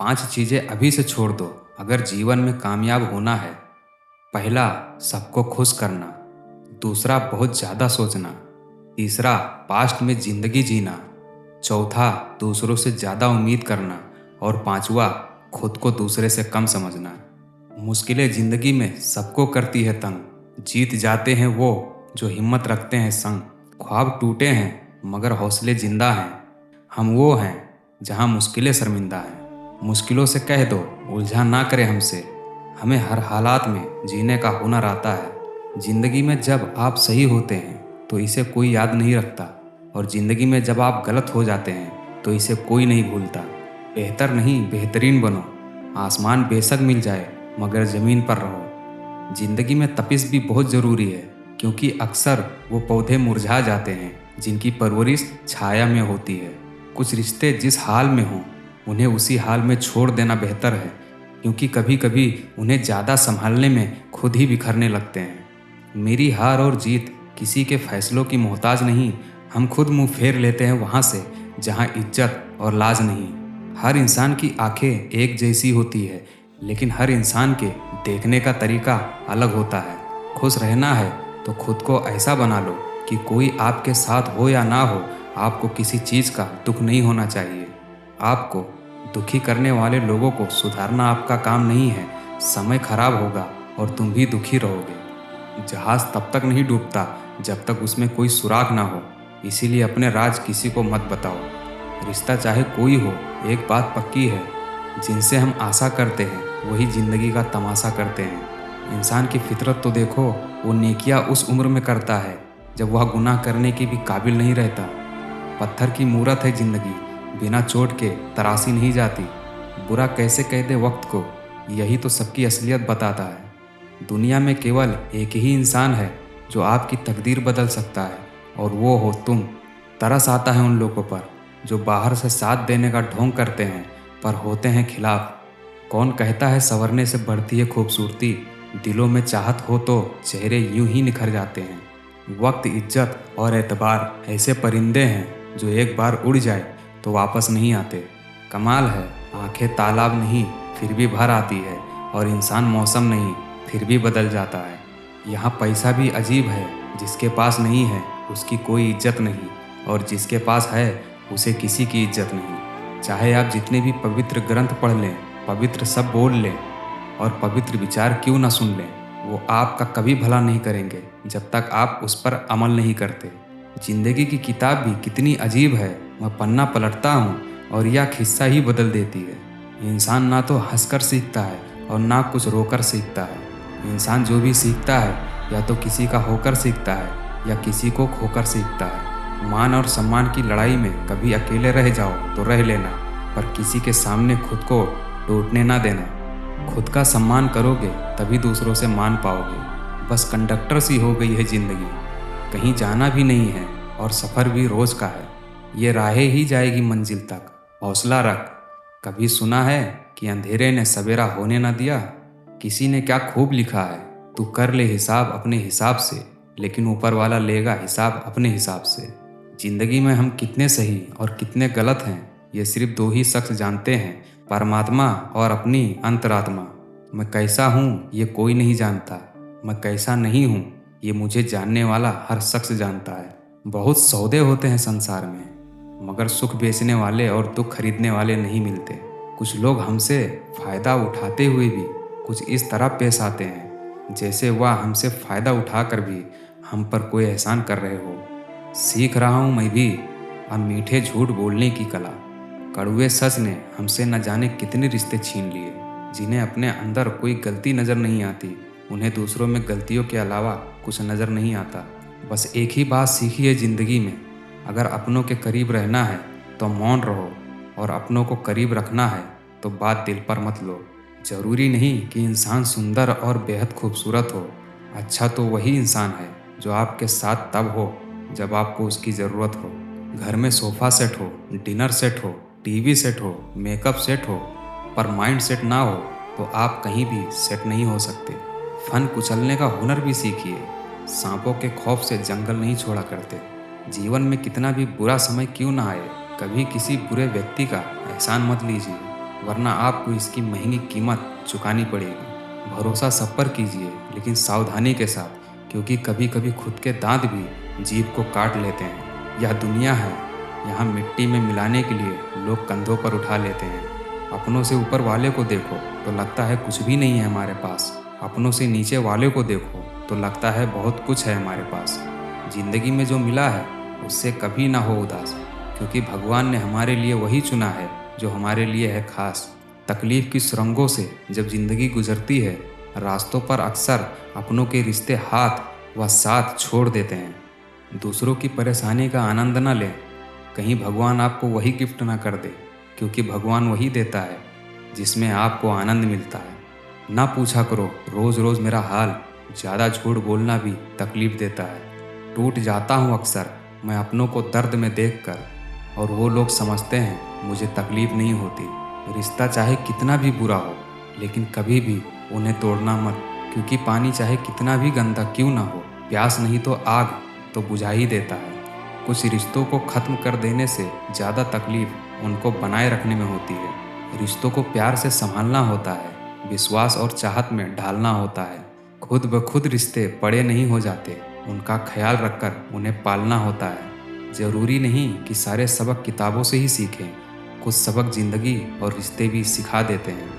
5 चीजें अभी से छोड़ दो अगर जीवन में कामयाब होना है। पहला, सबको खुश करना। दूसरा, बहुत ज़्यादा सोचना। तीसरा, पास्ट में ज़िंदगी जीना। चौथा, दूसरों से ज़्यादा उम्मीद करना। और पांचवा, खुद को दूसरे से कम समझना। मुश्किलें ज़िंदगी में सबको करती है तंग। जीत जाते हैं वो जो हिम्मत रखते हैं संग। ख्वाब टूटे हैं मगर हौसले जिंदा हैं। हम वो हैं जहाँ मुश्किलें शर्मिंदा हैं। मुश्किलों से कह दो उलझा ना करे हमसे। हमें हर हालात में जीने का हुनर आता है। ज़िंदगी में जब आप सही होते हैं तो इसे कोई याद नहीं रखता, और ज़िंदगी में जब आप गलत हो जाते हैं तो इसे कोई नहीं भूलता। बेहतर नहीं, बेहतरीन बनो। आसमान बेशक मिल जाए मगर ज़मीन पर रहो। ज़िंदगी में तपिश भी बहुत ज़रूरी है, क्योंकि अक्सर वो पौधे मुरझा जाते हैं जिनकी परवरिश छाया में होती है। कुछ रिश्ते जिस हाल में हों उन्हें उसी हाल में छोड़ देना बेहतर है, क्योंकि कभी कभी उन्हें ज़्यादा संभालने में खुद ही बिखरने लगते हैं। मेरी हार और जीत किसी के फैसलों की मोहताज नहीं। हम खुद मुंह फेर लेते हैं वहाँ से जहाँ इज्जत और लाज नहीं। हर इंसान की आंखें एक जैसी होती है, लेकिन हर इंसान के देखने का तरीका अलग होता है। खुश रहना है तो खुद को ऐसा बना लो कि कोई आपके साथ हो या ना हो, आपको किसी चीज़ का दुख नहीं होना चाहिए। आपको दुखी करने वाले लोगों को सुधारना आपका काम नहीं है। समय खराब होगा और तुम भी दुखी रहोगे। जहाज़ तब तक नहीं डूबता जब तक उसमें कोई सुराग ना हो। इसीलिए अपने राज किसी को मत बताओ। रिश्ता चाहे कोई हो, एक बात पक्की है, जिनसे हम आशा करते हैं वही ज़िंदगी का तमाशा करते हैं। इंसान की फितरत तो देखो, वो नेकियां उस उम्र में करता है जब वह गुनाह करने की भी काबिल नहीं रहता। पत्थर की मूरत है ज़िंदगी, बिना चोट के तराशी नहीं जाती। बुरा कैसे कह दे वक्त को, यही तो सबकी असलियत बताता है। दुनिया में केवल एक ही इंसान है जो आपकी तकदीर बदल सकता है, और वो हो तुम। तरस आता है उन लोगों पर जो बाहर से साथ देने का ढोंग करते हैं पर होते हैं खिलाफ। कौन कहता है संवरने से बढ़ती है खूबसूरती। दिलों में चाहत हो तो चेहरे यूं ही निखर जाते हैं। वक्त, इज्जत और एतबार ऐसे परिंदे हैं जो एक बार उड़ जाए तो वापस नहीं आते। कमाल है, आंखें तालाब नहीं फिर भी भर आती है, और इंसान मौसम नहीं फिर भी बदल जाता है। यहाँ पैसा भी अजीब है, जिसके पास नहीं है उसकी कोई इज्जत नहीं, और जिसके पास है उसे किसी की इज्जत नहीं। चाहे आप जितने भी पवित्र ग्रंथ पढ़ लें, पवित्र सब बोल लें, और पवित्र विचार क्यों ना सुन लें, वो आपका कभी भला नहीं करेंगे जब तक आप उस पर अमल नहीं करते। जिंदगी की किताब भी कितनी अजीब है। मैं पन्ना पलटता हूँ और यह किस्सा ही बदल देती है। इंसान ना तो हंसकर सीखता है और ना कुछ रोकर सीखता है। इंसान जो भी सीखता है या तो किसी का होकर सीखता है या किसी को खोकर सीखता है। मान और सम्मान की लड़ाई में कभी अकेले रह जाओ तो रह लेना, पर किसी के सामने खुद को टूटने ना देना। खुद का सम्मान करोगे तभी दूसरों से मान पाओगे। बस कंडक्टर सी हो गई है ज़िंदगी, कहीं जाना भी नहीं है और सफ़र भी रोज़ का है। ये राहें ही जाएगी मंजिल तक, हौसला रख। कभी सुना है कि अंधेरे ने सवेरा होने ना दिया। किसी ने क्या खूब लिखा है, तू कर ले हिसाब अपने हिसाब से, लेकिन ऊपर वाला लेगा हिसाब अपने हिसाब से। ज़िंदगी में हम कितने सही और कितने गलत हैं ये सिर्फ दो ही शख्स जानते हैं, परमात्मा और अपनी अंतरात्मा। मैं कैसा हूँ ये कोई नहीं जानता, मैं कैसा नहीं हूँ ये मुझे जानने वाला हर शख्स जानता है। बहुत सौदे होते हैं संसार में, मगर सुख बेचने वाले और दुख खरीदने वाले नहीं मिलते। कुछ लोग हमसे फ़ायदा उठाते हुए भी कुछ इस तरह पेश आते हैं जैसे वह हमसे फ़ायदा उठाकर भी हम पर कोई एहसान कर रहे हो। सीख रहा हूँ मैं भी अब मीठे झूठ बोलने की कला। कड़वे सच ने हमसे न जाने कितने रिश्ते छीन लिए। जिन्हें अपने अंदर कोई गलती नज़र नहीं आती, उन्हें दूसरों में गलतियों के अलावा कुछ नज़र नहीं आता। बस एक ही बात सीखी है ज़िंदगी में, अगर अपनों के करीब रहना है तो मौन रहो, और अपनों को करीब रखना है तो बात दिल पर मत लो। ज़रूरी नहीं कि इंसान सुंदर और बेहद खूबसूरत हो। अच्छा तो वही इंसान है जो आपके साथ तब हो जब आपको उसकी ज़रूरत हो। घर में सोफ़ा सेट हो, डिनर सेट हो, टीवी सेट हो, मेकअप सेट हो, पर माइंड सेट ना हो तो आप कहीं भी सेट नहीं हो सकते। फन कुचलने का हुनर भी सीखिए। सांपों के खौफ से जंगल नहीं छोड़ा करते। जीवन में कितना भी बुरा समय क्यों ना आए, कभी किसी बुरे व्यक्ति का एहसान मत लीजिए। वरना आपको इसकी महंगी कीमत चुकानी पड़ेगी। भरोसा सब पर कीजिए, लेकिन सावधानी के साथ, क्योंकि कभी कभी खुद के दांत भी जीभ को काट लेते हैं। यह दुनिया है, यहाँ मिट्टी में मिलाने के लिए लोग कंधों पर उठा लेते हैं। अपनों से ऊपर वाले को देखो तो लगता है कुछ भी नहीं है हमारे पास, अपनों से नीचे वाले को देखो तो लगता है बहुत कुछ है हमारे पास। जिंदगी में जो मिला है उससे कभी ना हो उदास, क्योंकि भगवान ने हमारे लिए वही चुना है जो हमारे लिए है खास। तकलीफ की सुरंगों से जब जिंदगी गुजरती है, रास्तों पर अक्सर अपनों के रिश्ते हाथ व साथ छोड़ देते हैं। दूसरों की परेशानी का आनंद न लें, कहीं भगवान आपको वही गिफ्ट ना कर दे, क्योंकि भगवान वही देता है जिसमें आपको आनंद मिलता है। ना पूछा करो रोज़ रोज़ मेरा हाल, ज़्यादा झूठ बोलना भी तकलीफ़ देता है। टूट जाता हूँ अक्सर मैं अपनों को दर्द में देखकर, और वो लोग समझते हैं मुझे तकलीफ़ नहीं होती। रिश्ता चाहे कितना भी बुरा हो, लेकिन कभी भी उन्हें तोड़ना मत, क्योंकि पानी चाहे कितना भी गंदा क्यों ना हो, प्यास नहीं तो आग तो बुझा ही देता है। कुछ रिश्तों को ख़त्म कर देने से ज़्यादा तकलीफ़ उनको बनाए रखने में होती है। रिश्तों को प्यार से संभालना होता है, विश्वास और चाहत में ढालना होता है। खुद ब खुद रिश्ते बड़े नहीं हो जाते, उनका ख्याल रखकर उन्हें पालना होता है। ज़रूरी नहीं कि सारे सबक किताबों से ही सीखें, कुछ सबक ज़िंदगी और रिश्ते भी सिखा देते हैं।